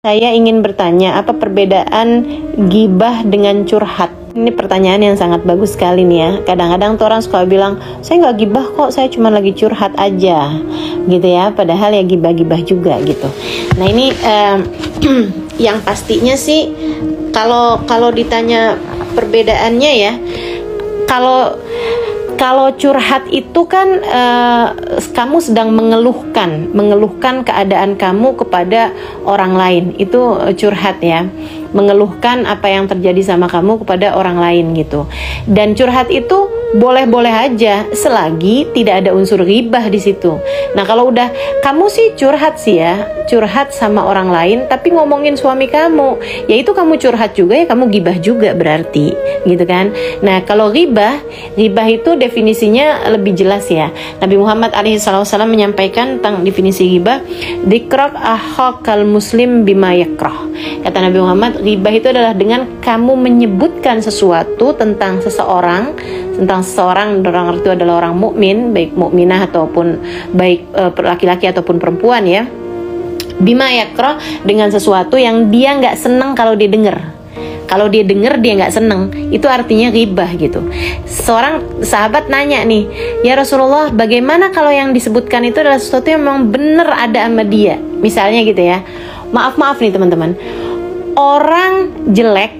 Saya ingin bertanya, apa perbedaan gibah dengan curhat? Ini pertanyaan yang sangat bagus sekali nih ya. Kadang-kadang tuh orang suka bilang, saya nggak gibah kok, saya cuma lagi curhat aja, gitu ya. Padahal ya gibah-gibah juga gitu. Nah ini yang pastinya sih, kalau ditanya perbedaannya ya, kalau curhat itu kan kamu sedang mengeluhkan keadaan kamu kepada orang lain. Itu curhat ya. Mengeluhkan apa yang terjadi sama kamu kepada orang lain gitu. Dan curhat itu boleh-boleh aja selagi tidak ada unsur ghibah di situ. Nah, kalau udah kamu sih curhat sih ya, curhat sama orang lain tapi ngomongin suami kamu, ya itu kamu curhat juga ya, kamu ghibah juga berarti, gitu kan. Nah, kalau ghibah itu definisinya lebih jelas ya. Nabi Muhammad SAW menyampaikan tentang definisi ghibah, "Dzikrak akhakal muslim bima yakrah." Kata Nabi Muhammad, ghibah itu adalah dengan kamu menyebutkan sesuatu tentang seseorang, orang itu adalah orang mukmin, baik mukminah ataupun baik laki-laki ataupun perempuan ya. Bima yakrah, dengan sesuatu yang dia nggak senang kalau dia dengar. Kalau dia dengar dia nggak senang, itu artinya ghibah gitu. Seorang sahabat nanya nih, ya Rasulullah, bagaimana kalau yang disebutkan itu adalah sesuatu yang memang benar ada sama dia? Misalnya gitu ya. Maaf nih teman-teman, orang jelek,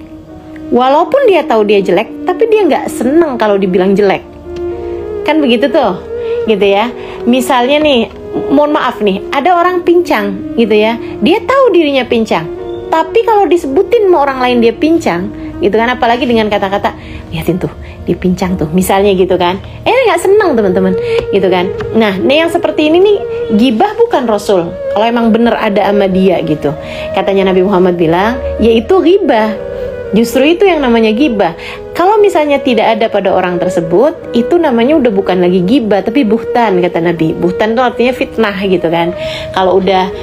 walaupun dia tahu dia jelek, tapi dia nggak seneng kalau dibilang jelek. Kan begitu tuh, gitu ya. Misalnya nih, mohon maaf nih, ada orang pincang, gitu ya. Dia tahu dirinya pincang, tapi kalau disebutin sama orang lain dia pincang, gitu kan. Apalagi dengan kata-kata, lihatin tuh, dia pincang tuh, misalnya gitu kan. Nggak seneng teman-teman, gitu kan. Nah, yang seperti ini nih, ghibah bukan Rasul. Kalau emang bener ada sama dia gitu. Katanya Nabi Muhammad bilang, yaitu ghibah. Justru itu yang namanya ghibah. Kalau misalnya tidak ada pada orang tersebut, itu namanya udah bukan lagi ghibah, tapi buhtan, kata Nabi. Buhtan itu artinya fitnah gitu kan. Kalau udah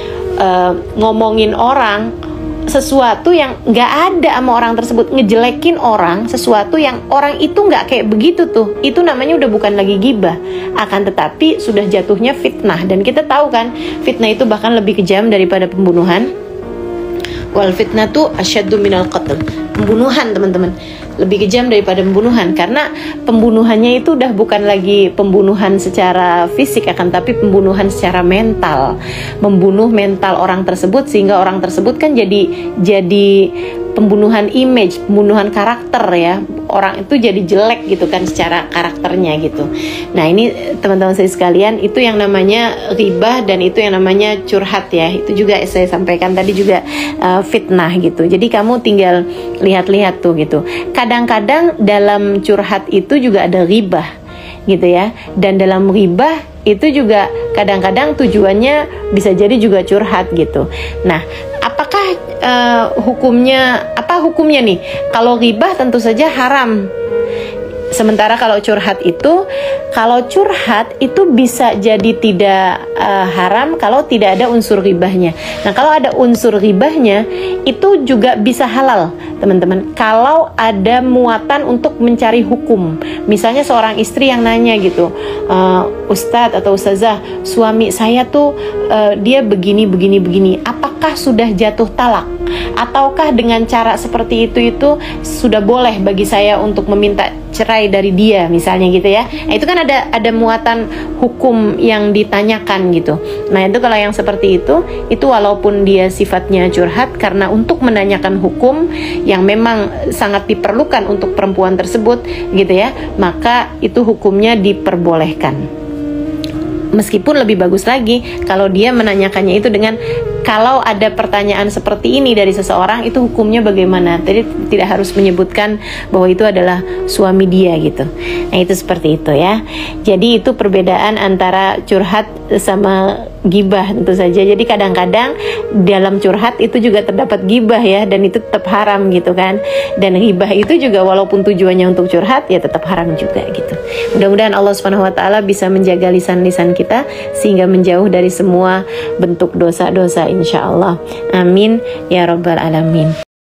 ngomongin orang, sesuatu yang nggak ada sama orang tersebut, ngejelekin orang, sesuatu yang orang itu nggak kayak begitu tuh, itu namanya udah bukan lagi ghibah. Akan tetapi sudah jatuhnya fitnah. Dan kita tahu kan, fitnah itu bahkan lebih kejam daripada pembunuhan. Wal fitnatu asyaddu minal qatl. Pembunuhan teman-teman lebih kejam daripada pembunuhan, karena pembunuhannya itu udah bukan lagi pembunuhan secara fisik, akan tapi pembunuhan secara mental, membunuh mental orang tersebut sehingga orang tersebut kan jadi pembunuhan image, pembunuhan karakter ya, orang itu jadi jelek gitu kan secara karakternya gitu. Nah ini teman-teman saya sekalian, itu yang namanya ghibah dan itu yang namanya curhat ya. Itu juga saya sampaikan tadi juga fitnah gitu. Jadi kamu tinggal lihat-lihat tuh gitu. Kadang-kadang dalam curhat itu juga ada ghibah gitu ya. Dan dalam ghibah itu juga kadang-kadang tujuannya bisa jadi juga curhat gitu. Nah, apakah hukumnya nih? Kalau ghibah tentu saja haram. Sementara kalau curhat itu bisa jadi tidak haram kalau tidak ada unsur ghibahnya. Nah, kalau ada unsur ghibahnya itu juga bisa halal, teman-teman. Kalau ada muatan untuk mencari hukum. Misalnya seorang istri yang nanya gitu, Ustadz atau Ustazah, suami saya tuh dia begini, apakah sudah jatuh talak? Ataukah dengan cara seperti itu sudah boleh bagi saya untuk meminta cerai dari dia, misalnya gitu ya. Nah, itu kan ada muatan hukum yang ditanyakan gitu. Nah, itu kalau yang seperti itu walaupun dia sifatnya curhat, karena untuk menanyakan hukum yang memang sangat diperlukan untuk perempuan tersebut gitu ya, maka itu hukumnya diperbolehkan. Meskipun lebih bagus lagi kalau dia menanyakannya itu dengan, kalau ada pertanyaan seperti ini dari seseorang, itu hukumnya bagaimana. Jadi tidak harus menyebutkan bahwa itu adalah suami dia gitu. Nah, itu seperti itu ya. Jadi itu perbedaan antara curhat sama ghibah tentu saja. Jadi kadang-kadang dalam curhat itu juga terdapat ghibah ya, dan itu tetap haram gitu kan. Dan ghibah itu juga walaupun tujuannya untuk curhat ya tetap haram juga gitu. Mudah-mudahan Allah Subhanahu wa taala bisa menjaga lisan-lisan kita sehingga menjauh dari semua bentuk dosa-dosa insyaallah. Amin ya rabbal alamin.